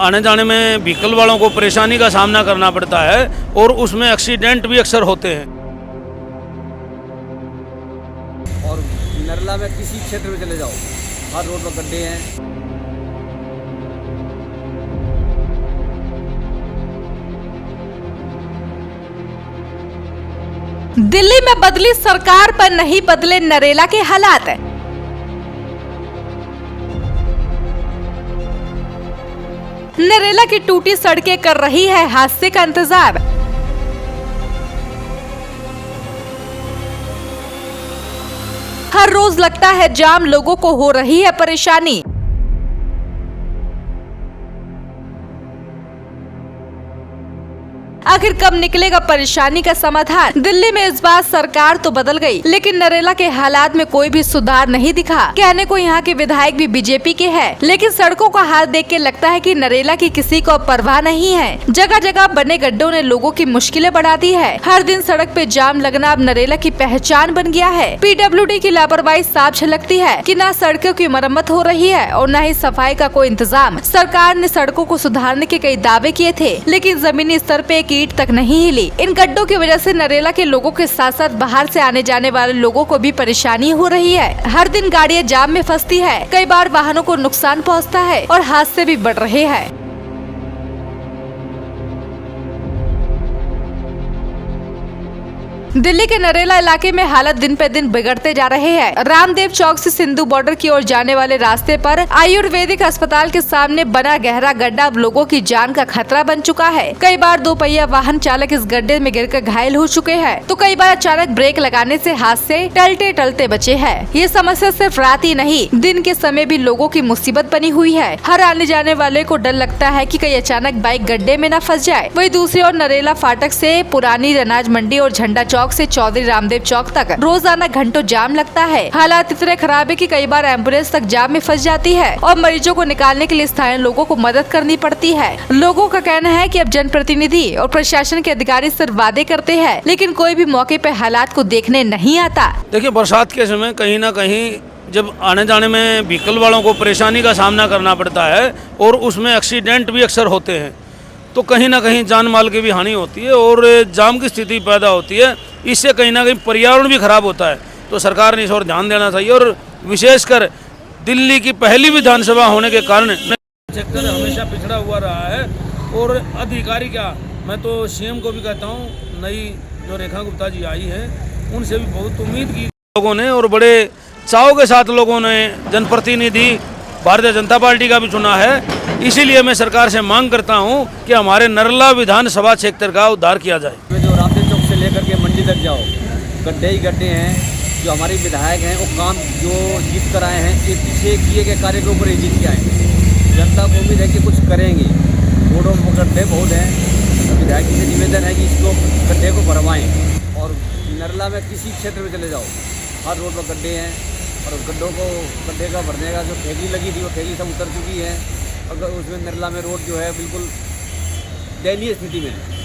आने जाने में व्हीकल वालों को परेशानी का सामना करना पड़ता है और उसमें एक्सीडेंट भी अक्सर होते हैं। और नरला में किसी क्षेत्र में चले जाओ, हर रोड पर गड्ढे हैं। दिल्ली में बदली सरकार पर नहीं बदले नरेला के हालात। नरेला की टूटी सड़कें कर रही है हादसे का इंतजार। हर रोज लगता है जाम, लोगों को हो रही है परेशानी। आखिर कब निकलेगा परेशानी का समाधान? दिल्ली में इस बार सरकार तो बदल गई, लेकिन नरेला के हालात में कोई भी सुधार नहीं दिखा। कहने को यहाँ के विधायक भी बीजेपी के हैं, लेकिन सड़कों का हाल देख के लगता है कि नरेला की किसी को परवाह नहीं है। जगह जगह बने गड्ढों ने लोगों की मुश्किलें बढ़ा दी है। हर दिन सड़क पे जाम लगना अब नरेला की पहचान बन गया है। PWD की लापरवाही साफ झलकती है कि न सड़कों की मरम्मत हो रही है और न ही सफाई का कोई इंतजाम। सरकार ने सड़कों को सुधारने के कई दावे किए थे, लेकिन जमीनी स्तर पे ईंट तक नहीं हिली। इन गड्ढों की वजह से नरेला के लोगों के साथ साथ बाहर से आने जाने वाले लोगों को भी परेशानी हो रही है। हर दिन गाड़ियां जाम में फंसती है, कई बार वाहनों को नुकसान पहुंचता है और हादसे भी बढ़ रहे हैं। दिल्ली के नरेला इलाके में हालत दिन पे दिन बिगड़ते जा रहे हैं। रामदेव चौक से सिंधु बॉर्डर की ओर जाने वाले रास्ते पर आयुर्वेदिक अस्पताल के सामने बना गहरा गड्ढा अब लोगों की जान का खतरा बन चुका है। कई बार दोपहिया वाहन चालक इस गड्ढे में गिरकर घायल हो चुके हैं, तो कई बार अचानक ब्रेक लगाने से हादसे टलते टलते बचे हैं। ये समस्या सिर्फ रात ही नहीं, दिन के समय भी लोगों की मुसीबत बनी हुई है। हर आने जाने वाले को डर लगता है कि कहीं अचानक बाइक गड्ढे में न फंस जाए। वही दूसरी ओर नरेला फाटक से पुरानी अनाज मंडी और झंडा चौक से चौधरी रामदेव चौक तक रोजाना घंटों जाम लगता है। हालात इतने खराब है कि कई बार एम्बुलेंस तक जाम में फंस जाती है और मरीजों को निकालने के लिए स्थानीय लोगों को मदद करनी पड़ती है। लोगों का कहना है कि अब जनप्रतिनिधि और प्रशासन के अधिकारी सिर्फ वादे करते हैं, लेकिन कोई भी मौके पर हालात को देखने नहीं आता। देखिए, बरसात के समय कहीं ना कहीं जब आने जाने में व्हीकल वालों को परेशानी का सामना करना पड़ता है और उसमें एक्सीडेंट भी अक्सर होते हैं, तो कहीं ना कहीं जान माल की भी हानि होती है और जाम की स्थिति पैदा होती है। इससे कहीं ना कहीं पर्यावरण भी खराब होता है। तो सरकार ने इस ओर ध्यान देना चाहिए और विशेषकर दिल्ली की पहली विधानसभा होने के कारण सेक्टर हमेशा पिछड़ा हुआ रहा है। और अधिकारी क्या, मैं तो CM को भी कहता हूँ, नई जो रेखा गुप्ता जी आई है उनसे भी बहुत उम्मीद की लोगों ने और बड़े चाव के साथ लोगों ने जनप्रतिनिधि भारतीय जनता पार्टी का भी चुना है। इसीलिए मैं सरकार से मांग करता हूं कि हमारे नरला विधानसभा क्षेत्र का उद्धार किया जाए। जो रामदेव चौक से लेकर के मंडी तक जाओ, गड्ढे ही गड्ढे हैं। जो हमारे विधायक हैं वो काम जो जीत कर आए हैं, ये पीछे किए गए कार्य के ऊपर ही जीत के आए हैं। जनता को उम्मीद है कि कुछ करेंगे। रोडों पर गड्ढे बहुत हैं, विधायक से निवेदन है कि इसको गड्ढे को भरवाएं। और नरला में किसी क्षेत्र में चले जाओ, हर रोड पर गड्ढे हैं और गड्ढे का भरने का जो ठेकी लगी थी वो ठेकी सब उतर चुकी है। अगर उसमें नरला में रोड जो है बिल्कुल दयनीय स्थिति में है।